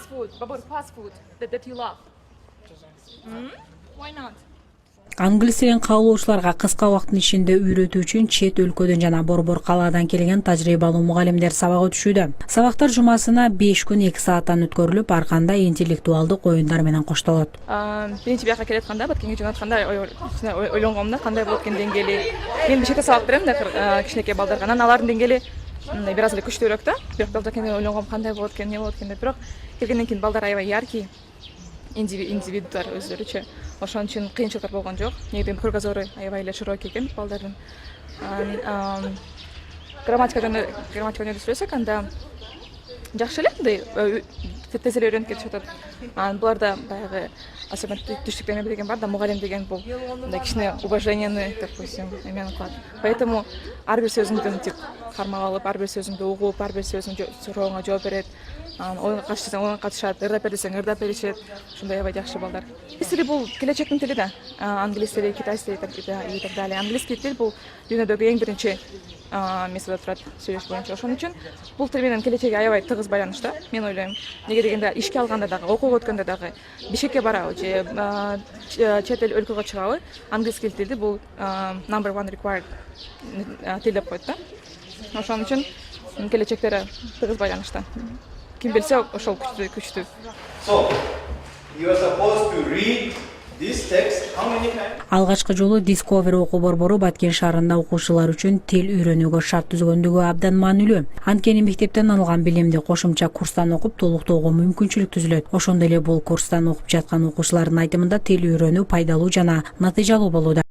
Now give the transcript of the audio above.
food, Babur, fast food that you love? Why not? Англис тилин кабылуучуларга кыска убакыттын ичинде үйрөтүү үчүн чет өлкөдөн жана борбор калаадан келген тажрыйбалуу мугалимдер сабак өтүшүүдө. Сабактар жумасына 5 күн 2 сааттан өткөрүлүп, ар кандай интеллектуалдык оюндар менен коштолот. Биринчи бияка келатканда, баткенге жөнөтканда ойлонгом да кандай болот экен деңгээли. Мен бир сабак берем да кичинекей балдарга. Анан алардын деңгээли бир аз эле күчтүүрөөк да. Бирок балдарга ойлонгом кандай болот экен, эмне болот экен деп. Бирок келгенден кийин балдар аябай яркий. Индивидудар өздөрүчө. Ошон үчүн кыйынчылыктар болгон жок. Негеден кругозору аябай эле широкий экен балдардын. Грамматикадан сүйлөсөк, анда жакшы эле мындай тез эле үйрөнүп кетишип атат. Буларда баягы особенно түштүктеме деген бар да, мугалим деген бул мындай кичине уважениени, допустим, эмени кылат. Поэтому ар бир сөзүңдүн тип кармап алып, ар бир сөзүңдү угуп, ар бир сөзүңдүн сурооңа жооп берет. Оюнга катышсаң оюнга катышат, ырдап бер десең ырдап беришет. Ушундай аябай жакшы балдар. Англис тили бул келечектин тили да. Англис тили, китайский тили и так далее. Английский тил бул дүйнөдөгү эң биринчи место турат сүйлөш боюнча. Ошон үчүн бул тил менен келечеги аябай тыгыз байланышта, мен ойлойм. Неге дегенде ишке алганда дагы, окууга өткөндө дагы, Бишкекке барабы же чет эл өлкөгө чыгабы, английский тилди бул number one required тил деп коет да. Ошон үчүн келечектери тыгыз байланышта. Ким билсе ошол күчтүү. So, you are supposed to read this text how many times? Алгачкы жолу Discover окуу борбору Баткен шаарында окуучулар үчүн тил үйрөнүүгө шарт түзгөндүгү абдан маанилүү. Анткени мектептен алган билимди кошумча курстан окуп толуктоого мүмкүнчүлүк түзүлөт. Ошондой эле бул курстан окуп жаткан окуучулардын айтымында тил үйрөнүү пайдалуу жана натыйжалуу болууда.